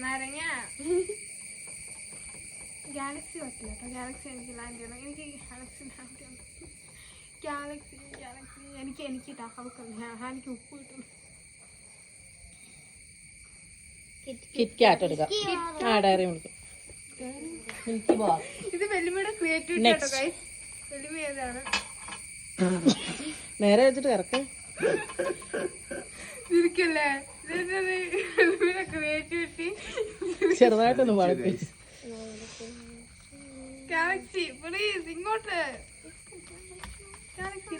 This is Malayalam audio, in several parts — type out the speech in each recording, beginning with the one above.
നാരങ്ങ. ഗാലക്സി പറ്റില്ല കേട്ടോ. ഗാലക്സി എനിക്ക് ലാൻഡ് ചെയ്യണം. എനിക്ക് ഗാലക്സി ലാൻഡ് ചെയ്യണം. ഗാലക്സി എനിക്ക് അവൾക്കല്ല. എനിക്ക് ഉപ്പ് കിട്ടണം. കിറ്റ്കാറ്റ് എടുക്കാം. Dairy Milk. ഇത് വെല്ലുമിയുടെ ക്രിയേറ്റിവിറ്റി കേട്ടോ ഗൈസ്. വെല്ലുമി ഏതാണ്? നേരെ വെച്ചിട്ട് കറക്ക ഇരിക്കല്ലേ. വെല്ലുമിയുടെ ക്രിയേറ്റിവിറ്റി ചെറുതായിട്ടൊന്ന് വളർത്തി. ഗാലക്സി പ്ലീസ് ഇങ്ങോട്ട്. ഗാലക്സി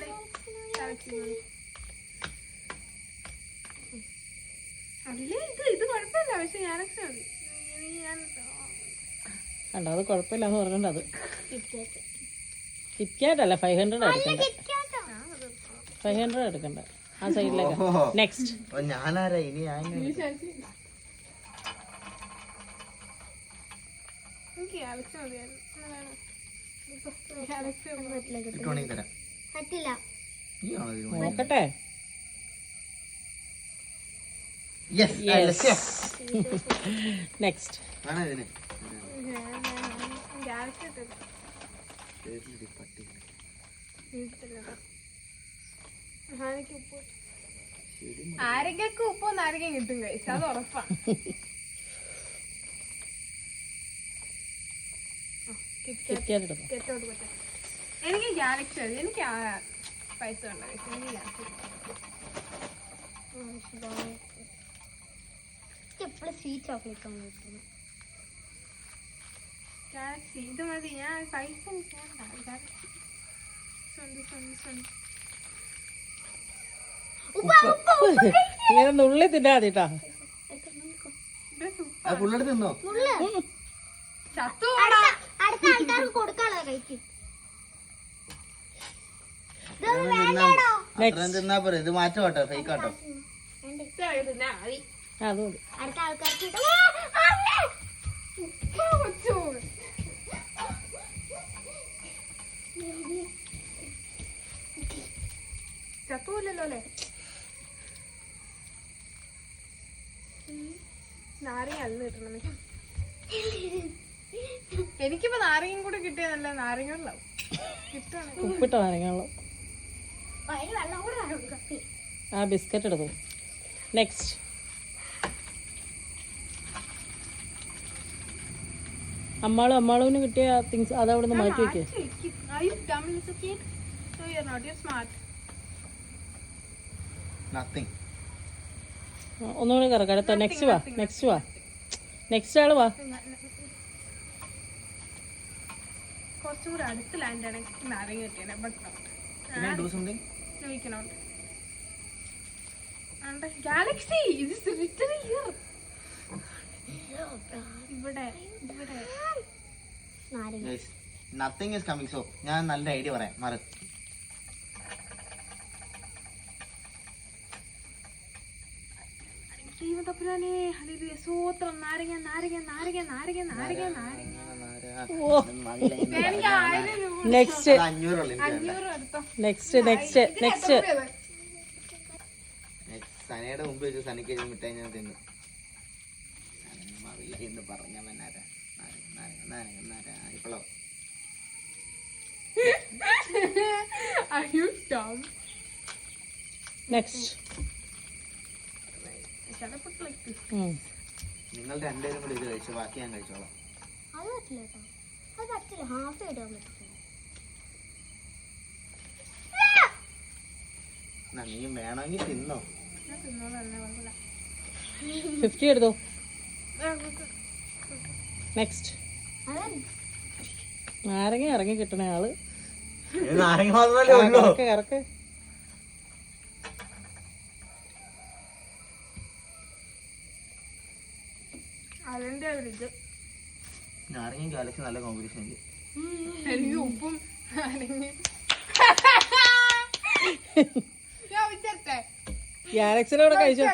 അതില് ഇത് കുഴപ്പമില്ല. പക്ഷെ ഗാലക്സി മതി. അല്ല അത് കുഴപ്പമില്ലാന്ന് പറഞ്ഞോണ്ട് അത് കിറ്റ്കാറ്റ് അല്ല. 500 എടുക്കണ്ട. 500 എടുക്കണ്ട. ആ സൈഡിലേക്ക്. നെക്സ്റ്റ് ഞാനാരാ ഇനി? എനിക്ക് ഗാലക്സി മതിയായിരുന്നു. നോക്കട്ടെ. നെക്സ്റ്റ് ആരെങ്കിലും ഉപ്പോ നാരങ്ങ കിട്ടും കഴിച്ച. അത് ഉറപ്പാണ്. എനിക്ക് ഗാലക്സി മതി. എനിക്ക് പൈസ ഉണ്ടോ? എനിക്ക് ഗാലക്സി ഇത് മതി. ഞാൻ പൈസ ഇങ്ങനെ നുള്ളി തിന്നാ മതിട്ടാ. തിന്നോ? തിന്നാ പോരെ. ഇത് മാറ്റോട്ടോ. ഫേക്കാട്ടോ. അതുകൊണ്ട് ചത്തൂല്ലല്ലോ അല്ലേ? നാരങ്ങ അന്ന് കിട്ടണമേ. എനിക്കിപ്പോ നാരങ്ങയും കൂടെ കിട്ടിയതല്ല. നാരങ്ങ വെള്ളം കിട്ടണം. ഉപ്പിട്ട നാരങ്ങ. ആ ബിസ്ക്കറ്റ് എടുത്തു. നെക്സ്റ്റ് അമ്മാളുവിന് കിട്ടിയ തിങ്സ് അത് അവിടെ നിന്ന് മാറ്റി വെക്കേ. ഒന്നുകൂടി കറക്കാം. അടുത്ത നെക്സ്റ്റ് വാ. നെക്സ്റ്റ് ആള് വാ. കുറച്ചുകൂടെ അടുത്ത് ലാൻഡ് ആണ് നാരങ്ങ കിട്ടിയത്. ഗാലക്സി ഇവിടെ നത്തിങ് ഈസ് കമ്മിങ്. സോ ഞാൻ നല്ല ഐഡിയ പറയാം. മാറി സൂത്രം. നാരങ്ങ നാരങ്ങ നാരങ്ങ നാരങ്ങ നാരങ്ങ നാരങ്ങ. നെക്സ്റ്റ് സനയുടെ മുമ്പ് വെച്ച് സനക്ക് മിഠായി ഞാൻ തിന്നു. എന്ന് പറഞ്ഞവനാരാ? ഇപ്പോഴോ നിങ്ങൾ രണ്ടുപേരും കൂടി ഇത് കഴിച്ചു. ബാക്കി ഞാൻ കഴിച്ചോളാം. നീ വേണമെങ്കിൽ തിന്നോ. 50 എടുത്തോ. നെക്സ്റ്റ് നാരങ്ങ ഇറങ്ങി കിട്ടണ ആള്. നാരങ്ങ മാത്രമല്ലേ ഉള്ളൂ. കറക്ക്. നാരങ്ങ ഗാലക്സി നല്ല കോമ്പറ്റീഷൻ ഉണ്ട്. എനിക്ക് ഉപ്പും ഗാലക്സിനോടെ കഴിച്ചോ.